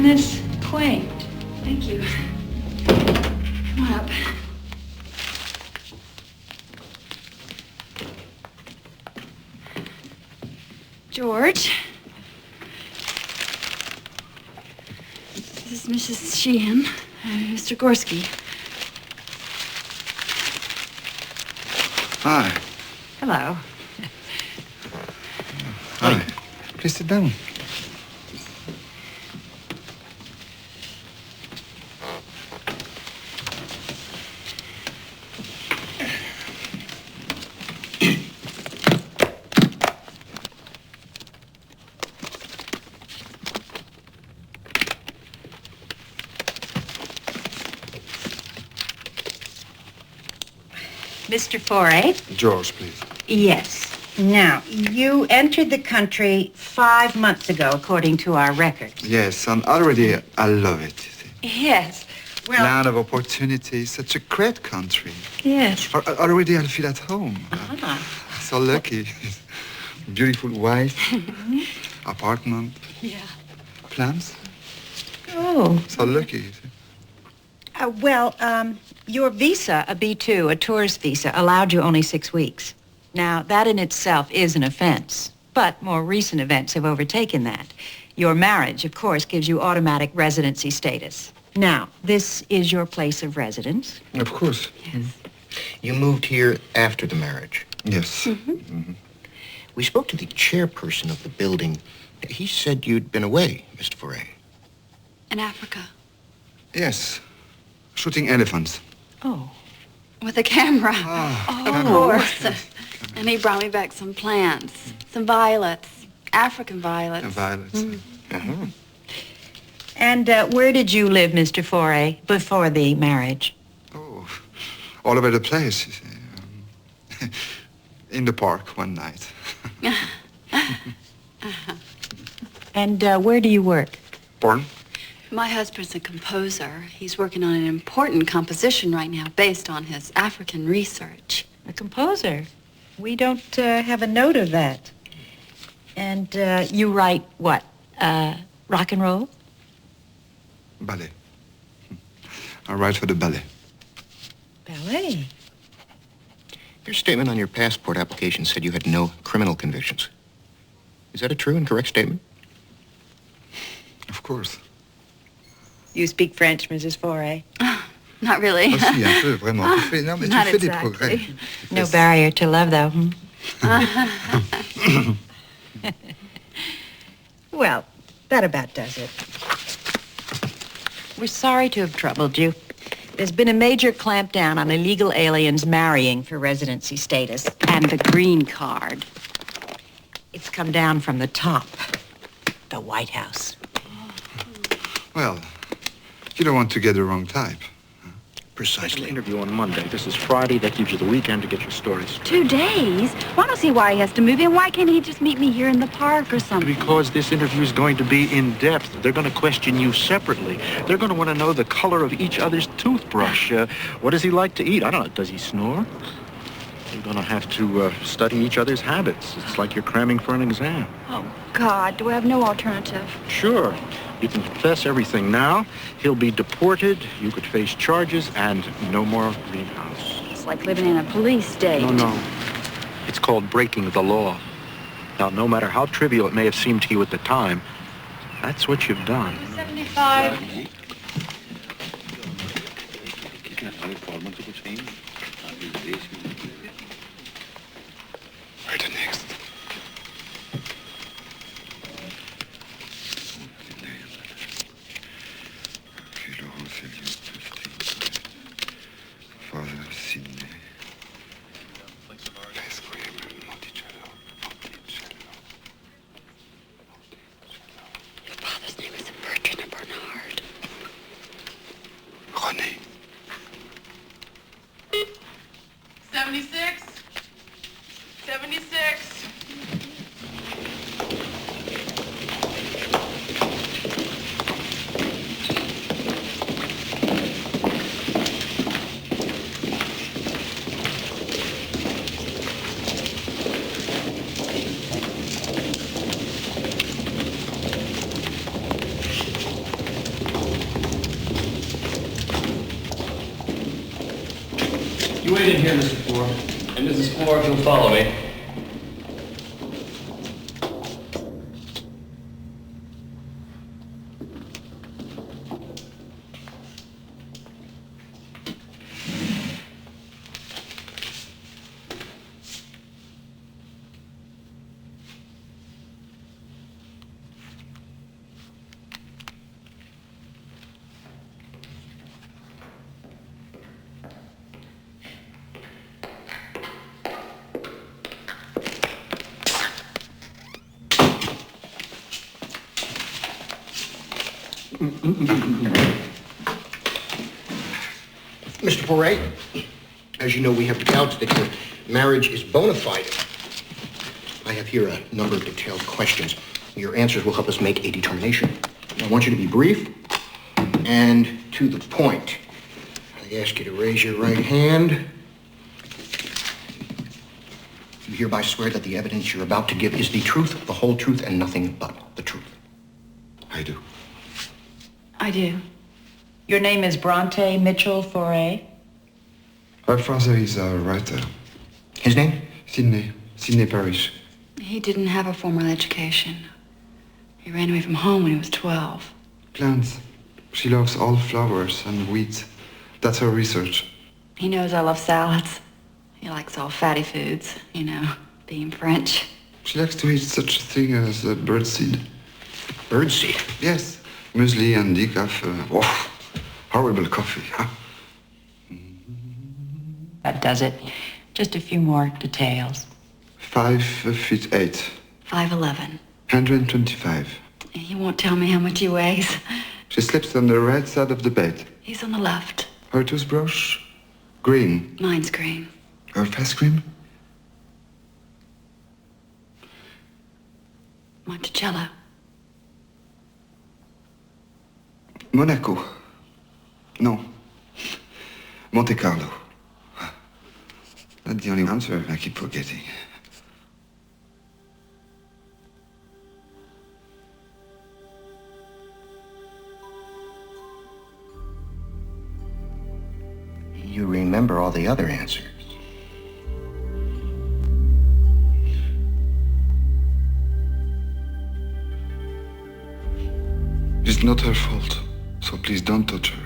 this quaint. Thank you. Come on up. George. This is Mrs. Sheehan, Mr. Gorski. Hi. Hello. Hi. Please sit down. Mr. Foray? George, please. Yes. Now, you entered the country 5 months ago, according to our records. Yes, and already I love it. You see. Yes. Well, Land of opportunity, such a great country. yes. Already I feel at home. So lucky. Beautiful wife, apartment, Yeah. plans. Oh. So lucky. You see. Your visa, a B2, a tourist visa, allowed you only 6 weeks. Now, that in itself is an offense, but more recent events have overtaken that. Your marriage, of course, gives you automatic residency status. Now, this is your place of residence. Of course. Yes. You moved here after the marriage. Yes. We spoke to the chairperson of the building. He said you'd been away, Mr. Foray. In Africa. Yes. Shooting elephants. Oh. With a camera. Ah, Of course. And he brought me back some plants, some violets, African violets. Violets. And where did you live, Mr. Foray, before the marriage? Oh, all over the place. You see. In the park one night. And where do you work? Born? My husband's a composer. He's working on an important composition right now based on his African research. A composer. We don't have a note of that. And you write what? Rock and roll? Ballet. I write for the ballet. Ballet. Your statement on your passport application said you had no criminal convictions. Is that a true and correct statement? Of course. You speak French, Mrs. Foray? Not really. Ah, si, un peu, vraiment. Non, mais tu Not fais des exactly. progrès. No barrier to love, though. Well, that about does it. We're sorry to have troubled you. There's been a major clampdown on illegal aliens marrying for residency status. And the green card. It's come down from the top. The White House. Well, you don't want to get the wrong type. Precisely. Interview on Monday. This is Friday. That gives you the weekend to get your stories straight. 2 days? Well, I don't see why he has to move in. Why can't he just meet me here in the park or something? Because this interview is going to be in depth. They're going to question you separately. They're going to want to know the color of each other's toothbrush. What does he like to eat? I don't know. Does he snore? You're going to have to study each other's habits. It's like you're cramming for an exam. Oh, God. Do I have no alternative? Sure. You can confess everything now. He'll be deported. You could face charges and no more leave house. It's like living in a police state. No. It's called breaking the law. Now, no matter how trivial it may have seemed to you at the time, that's what you've done. 75. Where the next? Father Sidney. Your father's name is Bertrand or Bernard. René. 76. wait in here, Mr. Ford. And Mrs. Ford, you'll follow me. Mr. Poiret, as you know, we have doubts that your marriage is bona fide. I have here a number of detailed questions. Your answers will help us make a determination. I want you to be brief and to the point. I ask you to raise your right hand. You hereby swear that the evidence you're about to give is the truth, the whole truth, and nothing but the truth. I do. I do. Your name is Bronte Mitchell Foray? Her father is a writer. His name? Sidney Parrish. He didn't have a formal education. He ran away from home when he was 12. Plants. She loves all flowers and weeds. That's her research. He knows I love salads. He likes all fatty foods, you know, being French. She likes to eat such a thing as birdseed. Birdseed. Yes. Muesli and decaf. Horrible coffee. Huh? That does it. Just a few more details. 5'8". 5'11". 125. He won't tell me how much he weighs. She sleeps on the right side of the bed. He's on the left. Her toothbrush? Green. Mine's green. Her face cream? Monticello. Monaco. No. Monte Carlo. That's the only answer I keep forgetting. You remember all the other answers. It's not her fault, so please don't touch her.